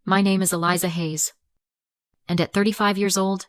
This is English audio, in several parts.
My name is Eliza Hayes, and at 35 years old,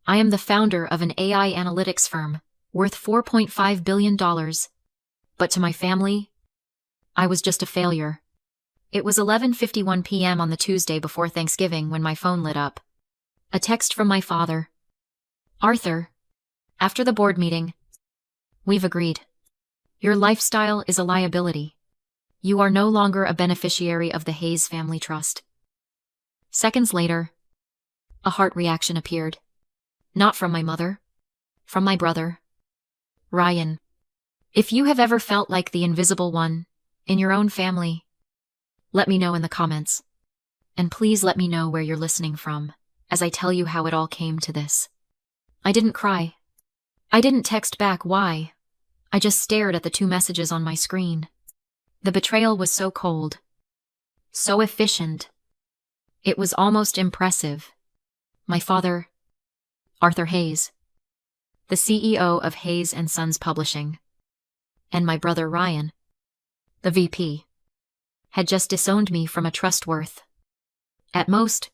I am the founder of an AI analytics firm worth $4.5 billion. But to my family, I was just a failure. It was 11:51 p.m. on the Tuesday before Thanksgiving when my phone lit up. A text from my father. Arthur, after the board meeting, we've agreed. Your lifestyle is a liability. You are no longer a beneficiary of the Hayes family trust. Seconds later, a heart reaction appeared. Not from my mother, from my brother, Ryan. If you have ever felt like the invisible one in your own family, let me know in the comments. And please let me know where you're listening from, as I tell you how it all came to this. I didn't cry. I didn't text back why. I just stared at the two messages on my screen. The betrayal was so cold, so efficient. It was almost impressive. My father, Arthur Hayes, the CEO of Hayes & Sons Publishing, and my brother Ryan, the VP, had just disowned me from a trust worth, at most,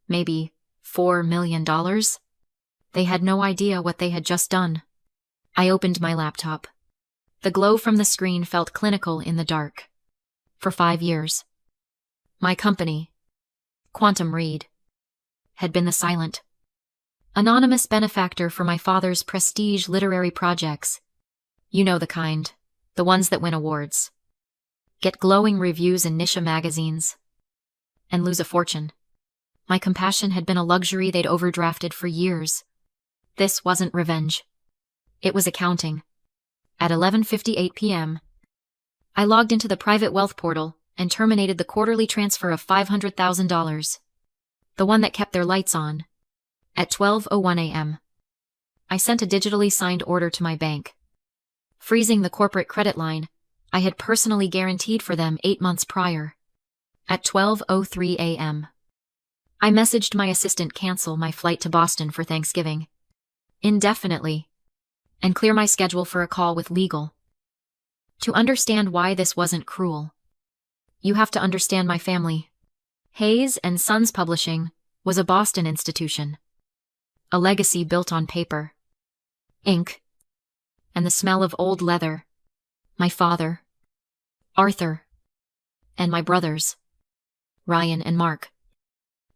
maybe $4 million. They had no idea what they had just done. I opened my laptop. The glow from the screen felt clinical in the dark. For 5 years, my company, Quantum Read, had been the silent, anonymous benefactor for my father's prestige literary projects. You know the kind, the ones that win awards, get glowing reviews in niche magazines, and lose a fortune. My compassion had been a luxury they'd overdrafted for years. This wasn't revenge. It was accounting. At 11:58 p.m., I logged into the private wealth portal and terminated the quarterly transfer of $500,000, the one that kept their lights on. At 12:01 a.m., I sent a digitally signed order to my bank, freezing the corporate credit line I had personally guaranteed for them 8 months prior. At 12:03 a.m., I messaged my assistant cancel my flight to Boston for Thanksgiving indefinitely and clear my schedule for a call with legal. To understand why this wasn't cruel, you have to understand my family. Hayes & Sons Publishing was a Boston institution, a legacy built on paper, ink, and the smell of old leather. My father, Arthur, and my brothers, Ryan and Mark,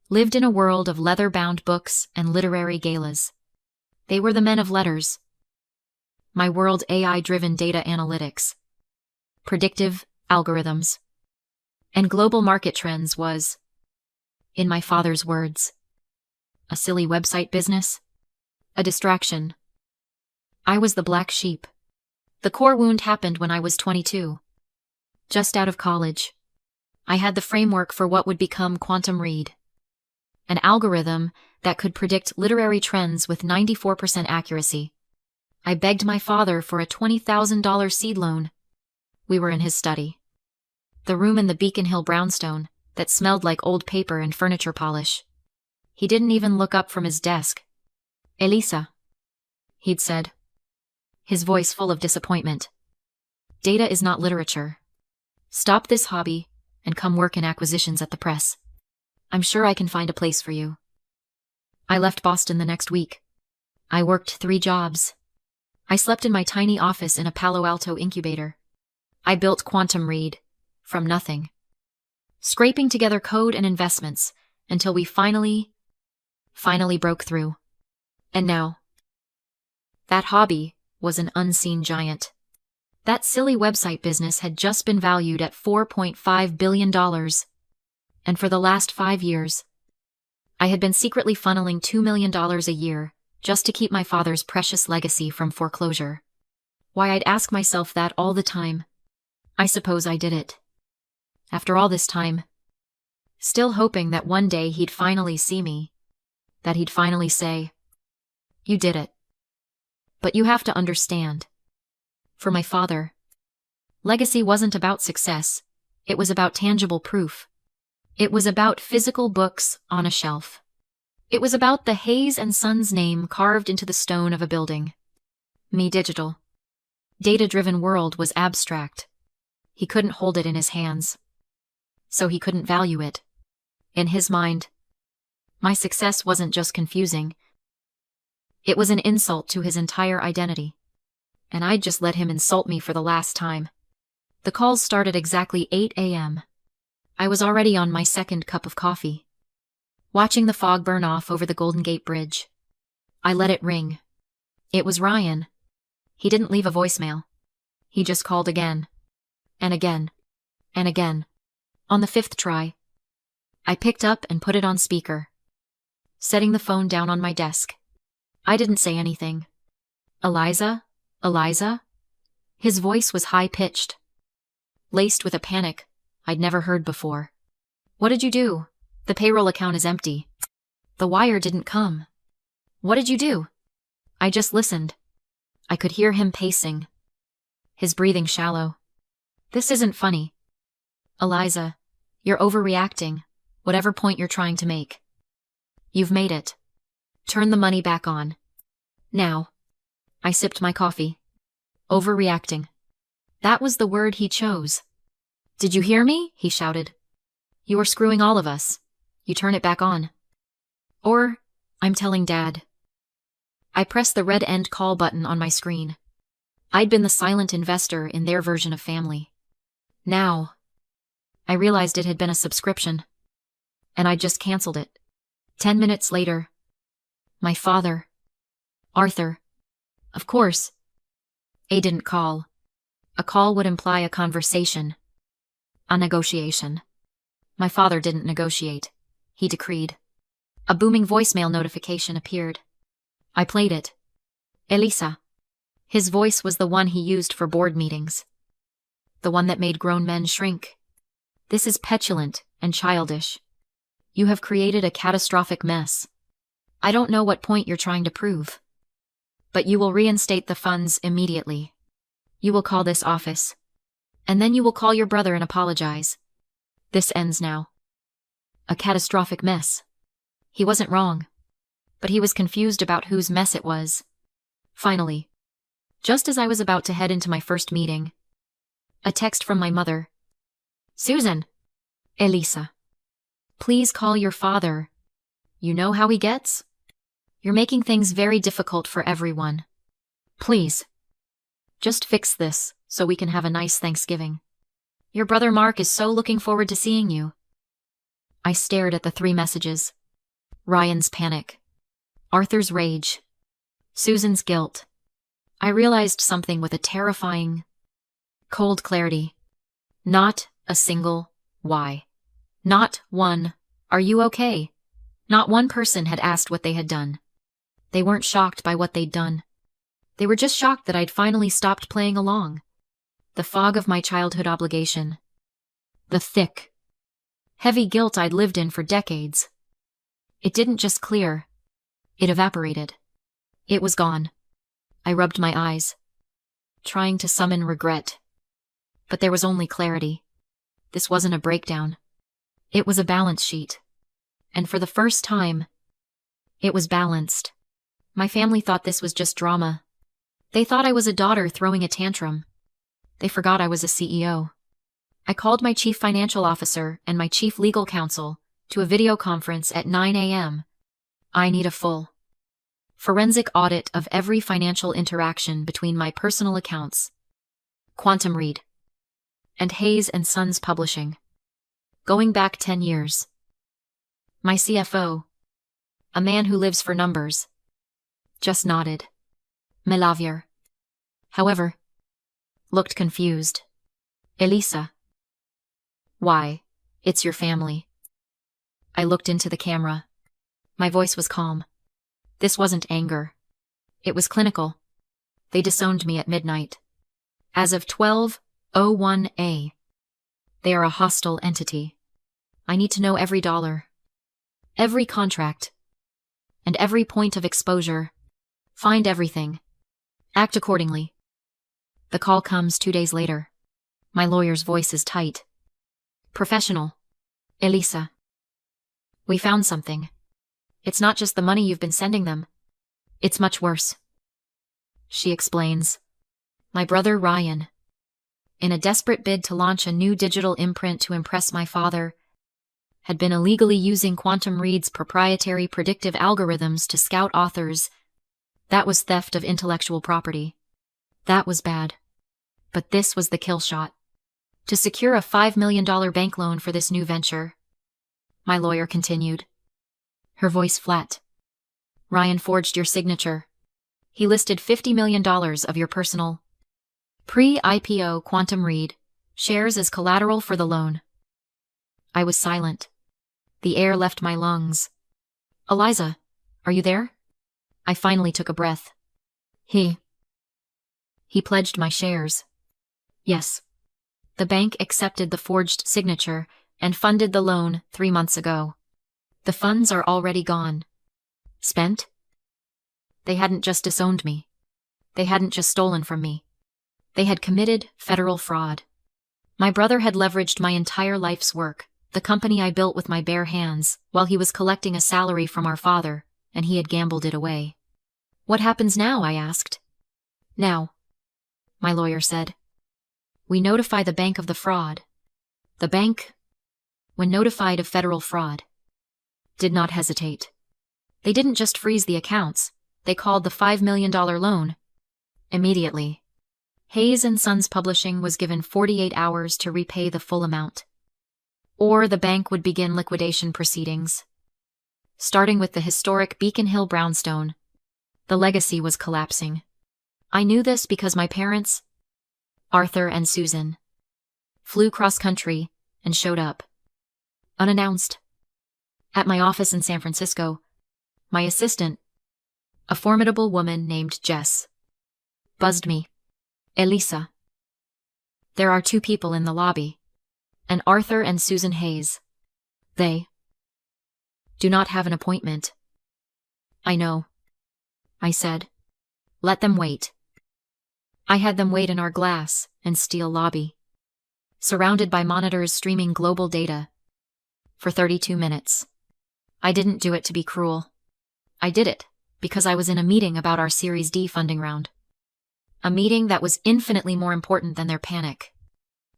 lived in a world of leather-bound books and literary galas. They were the men of letters. My world AI-driven data analytics, predictive algorithms, and global market trends was, in my father's words, a silly website business, a distraction. I was the black sheep. The core wound happened when I was 22. Just out of college, I had the framework for what would become Quantum Read, an algorithm that could predict literary trends with 94% accuracy. I begged my father for a $20,000 seed loan. We were in his study, the room in the Beacon Hill brownstone that smelled like old paper and furniture polish. He didn't even look up from his desk. Eliza, he'd said, his voice full of disappointment. Data is not literature. Stop this hobby and come work in acquisitions at the press. I'm sure I can find a place for you. I left Boston the next week. I worked 3 jobs. I slept in my tiny office in a Palo Alto incubator. I built Quantum Read from nothing, scraping together code and investments until we finally broke through. And now, that hobby was an unseen giant. That silly website business had just been valued at $4.5 billion. And for the last 5 years, I had been secretly funneling $2 million a year just to keep my father's precious legacy from foreclosure. Why, I'd ask myself that all the time. I suppose I did it. After all this time, still hoping that one day he'd finally see me, that he'd finally say, "You did it." But you have to understand, for my father, legacy wasn't about success. It was about tangible proof. It was about physical books on a shelf. It was about the Hayes & Sons name carved into the stone of a building. Me digital, data-driven world was abstract. He couldn't hold it in his hands, so he couldn't value it. In his mind, my success wasn't just confusing. It was an insult to his entire identity. And I'd just let him insult me for the last time. The calls started exactly 8 a.m. I was already on my second cup of coffee, watching the fog burn off over the Golden Gate Bridge. I let it ring. It was Ryan. He didn't leave a voicemail. He just called again. And again. And again. On the fifth try, I picked up and put it on speaker, setting the phone down on my desk. I didn't say anything. Eliza? Eliza? His voice was high-pitched, laced with a panic I'd never heard before. What did you do? The payroll account is empty. The wire didn't come. What did you do? I just listened. I could hear him pacing, his breathing shallow. This isn't funny. Eliza, you're overreacting, whatever point you're trying to make. You've made it. Turn the money back on. Now. I sipped my coffee. Overreacting. That was the word he chose. Did you hear me? He shouted. You are screwing all of us. You turn it back on. Or, I'm telling Dad. I pressed the red end call button on my screen. I'd been the silent investor in their version of family. Now, I realized it had been a subscription, and I'd just canceled it. 10 minutes later, my father, Arthur, of course. A didn't call. A call would imply a conversation, a negotiation. My father didn't negotiate. He decreed. A booming voicemail notification appeared. I played it. Eliza. His voice was the one he used for board meetings. The one that made grown men shrink. This is petulant and childish. You have created a catastrophic mess. I don't know what point you're trying to prove. But you will reinstate the funds immediately. You will call this office. And then you will call your brother and apologize. This ends now. A catastrophic mess. He wasn't wrong. But he was confused about whose mess it was. Finally, just as I was about to head into my first meeting, a text from my mother. Susan. Eliza. Please call your father. You know how he gets? You're making things very difficult for everyone. Please. Just fix this so we can have a nice Thanksgiving. Your brother Mark is so looking forward to seeing you. I stared at the 3 messages. Ryan's panic. Arthur's rage. Susan's guilt. I realized something with a terrifying, cold clarity. Not a single why. Not one, are you okay? Not one person had asked what they had done. They weren't shocked by what they'd done. They were just shocked that I'd finally stopped playing along. The fog of my childhood obligation. The thick, heavy guilt I'd lived in for decades. It didn't just clear. It evaporated. It was gone. I rubbed my eyes, trying to summon regret. But there was only clarity. This wasn't a breakdown. It was a balance sheet. And for the first time, it was balanced. My family thought this was just drama. They thought I was a daughter throwing a tantrum. They forgot I was a CEO. I called my chief financial officer and my chief legal counsel to a video conference at 9 a.m. I need a full forensic audit of every financial interaction between my personal accounts, Quantum Read, and Hayes and Sons Publishing, going back 10 years. My CFO, a man who lives for numbers, just nodded. Melavier, however, looked confused. Eliza. Why, it's your family. I looked into the camera. My voice was calm. This wasn't anger. It was clinical. They disowned me at midnight. As of 12:01 a. They are a hostile entity. I need to know every dollar, every contract, and every point of exposure. Find everything. Act accordingly. The call comes 2 days later. My lawyer's voice is tight. Professional. Eliza. We found something. It's not just the money you've been sending them. It's much worse. She explains. My brother Ryan, in a desperate bid to launch a new digital imprint to impress my father, had been illegally using Quantum Read's proprietary predictive algorithms to scout authors. That was theft of intellectual property. That was bad. But this was the kill shot. To secure a $5 million bank loan for this new venture, my lawyer continued, her voice flat. Ryan forged your signature. He listed $50 million of your personal pre-IPO Quantum Read shares as collateral for the loan. I was silent. The air left my lungs. Eliza, are you there? I finally took a breath. He pledged my shares. Yes. The bank accepted the forged signature and funded the loan 3 months ago. The funds are already gone. Spent? They hadn't just disowned me. They hadn't just stolen from me. They had committed federal fraud. My brother had leveraged my entire life's work, the company I built with my bare hands, while he was collecting a salary from our father, and he had gambled it away. What happens now? I asked. Now, my lawyer said, we notify the bank of the fraud. The bank, when notified of federal fraud, did not hesitate. They didn't just freeze the accounts, they called the $5 million loan. Immediately. Hayes & Sons Publishing was given 48 hours to repay the full amount. Or the bank would begin liquidation proceedings. Starting with the historic Beacon Hill brownstone, the legacy was collapsing. I knew this because my parents, Arthur and Susan, flew cross-country and showed up, unannounced, at my office in San Francisco. My assistant, a formidable woman named Jess, buzzed me. Eliza. There are 2 people in the lobby, and Arthur and Susan Hayes. They do not have an appointment. I know, I said. Let them wait. I had them wait in our glass and steel lobby, surrounded by monitors streaming global data, for 32 minutes. I didn't do it to be cruel. I did it because I was in a meeting about our Series D funding round. A meeting that was infinitely more important than their panic.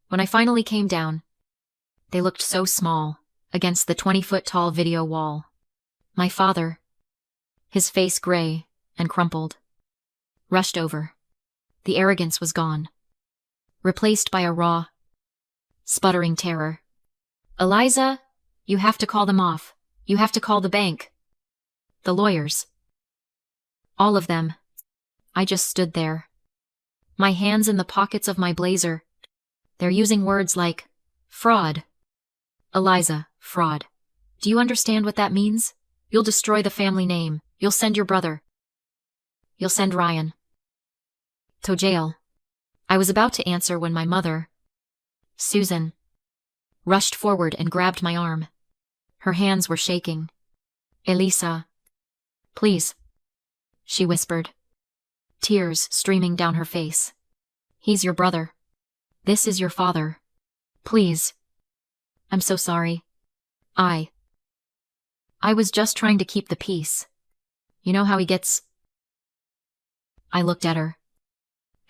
When I finally came down, they looked so small against the 20-foot-tall video wall. My father, his face gray and crumpled, rushed over. The arrogance was gone, replaced by a raw, sputtering terror. Eliza, you have to call them off. You have to call the bank. The lawyers. All of them. I just stood there, my hands in the pockets of my blazer. They're using words like fraud. Eliza, fraud. Do you understand what that means? You'll destroy the family name. You'll send your brother. You'll send Ryan to jail. I was about to answer when my mother, Susan, rushed forward and grabbed my arm. Her hands were shaking. Eliza, please, she whispered, tears streaming down her face. He's your brother. This is your father. Please. I'm so sorry. I was just trying to keep the peace. You know how he gets. I looked at her.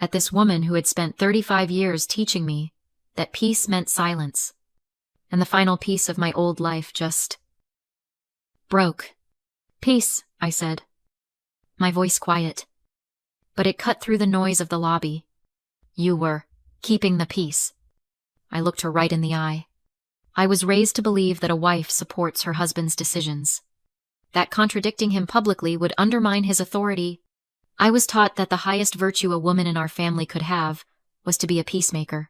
At this woman who had spent 35 years teaching me that peace meant silence. And the final piece of my old life just broke. Peace, I said. My voice quiet. But it cut through the noise of the lobby. You were keeping the peace. I looked her right in the eye. I was raised to believe that a wife supports her husband's decisions, that contradicting him publicly would undermine his authority. I was taught that the highest virtue a woman in our family could have was to be a peacemaker,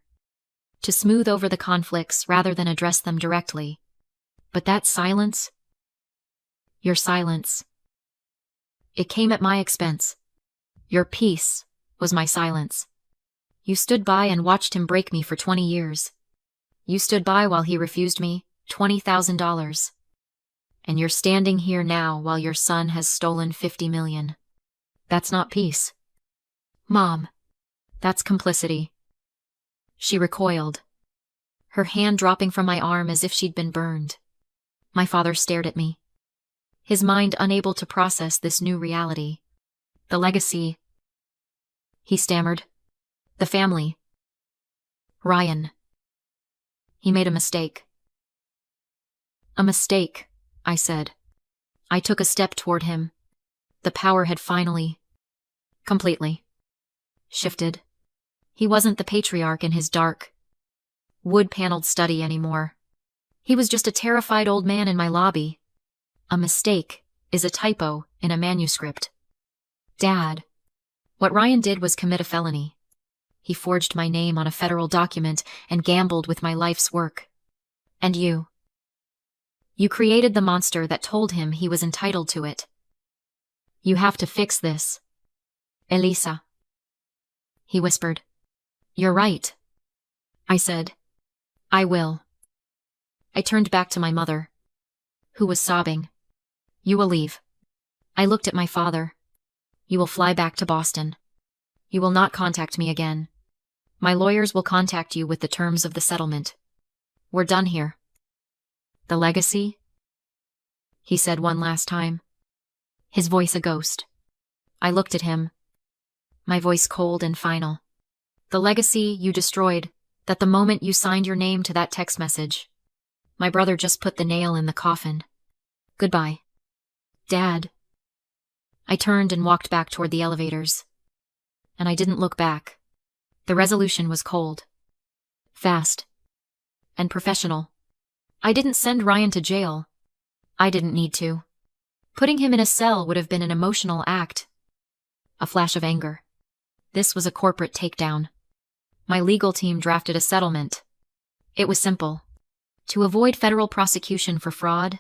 to smooth over the conflicts rather than address them directly. But that silence, your silence, it came at my expense. Your peace was my silence. You stood by and watched him break me for 20 years. You stood by while he refused me $20,000. And you're standing here now while your son has stolen $50 million. That's not peace. Mom, that's complicity. She recoiled, her hand dropping from my arm as if she'd been burned. My father stared at me, his mind unable to process this new reality. The legacy, he stammered. The family. Ryan. He made a mistake. A mistake, I said. I took a step toward him. The power had finally, completely, shifted. He wasn't the patriarch in his dark, wood-paneled study anymore. He was just a terrified old man in my lobby. A mistake is a typo in a manuscript. Dad. What Ryan did was commit a felony. He forged my name on a federal document and gambled with my life's work. And you. You created the monster that told him he was entitled to it. You have to fix this. Eliza. He whispered. You're right. I said. I will. I turned back to my mother, who was sobbing. You will leave. I looked at my father. You will fly back to Boston. You will not contact me again. My lawyers will contact you with the terms of the settlement. We're done here. The legacy? He said one last time. His voice a ghost. I looked at him. My voice cold and final. The legacy you destroyed, that the moment you signed your name to that text message. My brother just put the nail in the coffin. Goodbye. Dad. I turned and walked back toward the elevators. And I didn't look back. The resolution was cold. Fast. And professional. I didn't send Ryan to jail. I didn't need to. Putting him in a cell would have been an emotional act. A flash of anger. This was a corporate takedown. My legal team drafted a settlement. It was simple. To avoid federal prosecution for fraud,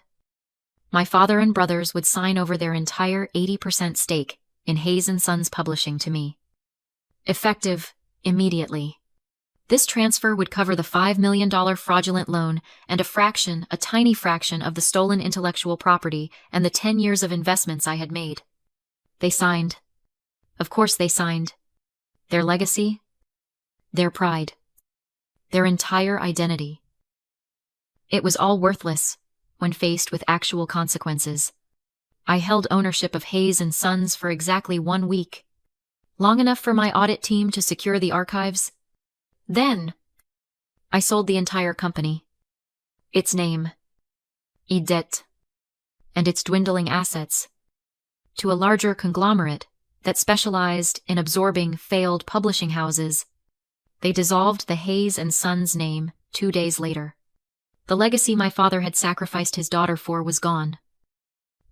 my father and brothers would sign over their entire 80% stake in Hayes & Sons Publishing to me. Effective immediately. This transfer would cover the $5 million fraudulent loan and a tiny fraction of the stolen intellectual property and the 10 years of investments I had made. They signed. Of course they signed. Their legacy? Their pride. Their entire identity. It was all worthless when faced with actual consequences. I held ownership of Hayes & Sons for exactly 1 week. Long enough for my audit team to secure the archives. Then, I sold the entire company. Its name, Edet, and its dwindling assets, to a larger conglomerate that specialized in absorbing failed publishing houses. They dissolved the Hayes & Sons name 2 days later. The legacy my father had sacrificed his daughter for was gone.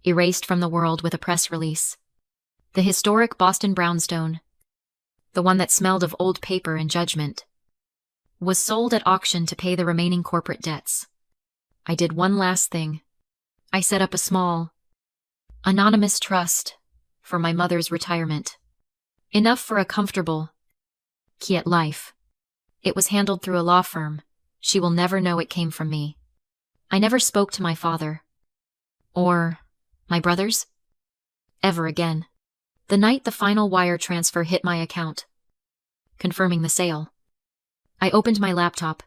Erased from the world with a press release. The historic Boston brownstone, the one that smelled of old paper and judgment, was sold at auction to pay the remaining corporate debts. I did one last thing. I set up a small, anonymous trust for my mother's retirement. Enough for a comfortable, quiet life. It was handled through a law firm. She will never know it came from me. I never spoke to my father. Or my brothers. Ever again. The night the final wire transfer hit my account, confirming the sale, I opened my laptop.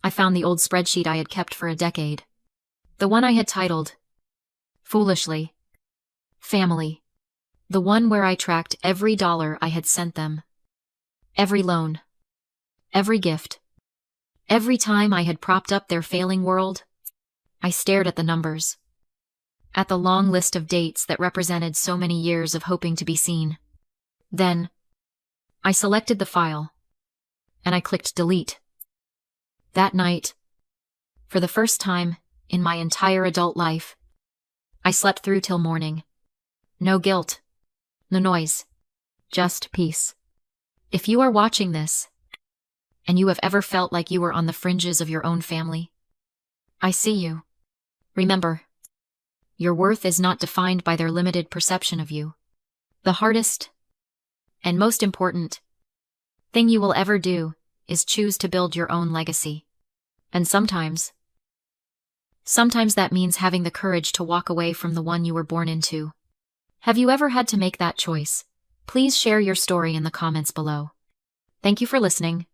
I found the old spreadsheet I had kept for a decade. The one I had titled, foolishly, Family. The one where I tracked every dollar I had sent them. Every loan. Every gift. Every time I had propped up their failing world. I stared at the numbers. At the long list of dates that represented so many years of hoping to be seen. Then, I selected the file, and I clicked delete. That night, for the first time in my entire adult life, I slept through till morning. No guilt, no noise, just peace. If you are watching this, and you have ever felt like you were on the fringes of your own family, I see you. Remember, your worth is not defined by their limited perception of you. The hardest, and most important, thing you will ever do is choose to build your own legacy. And sometimes that means having the courage to walk away from the one you were born into. Have you ever had to make that choice? Please share your story in the comments below. Thank you for listening.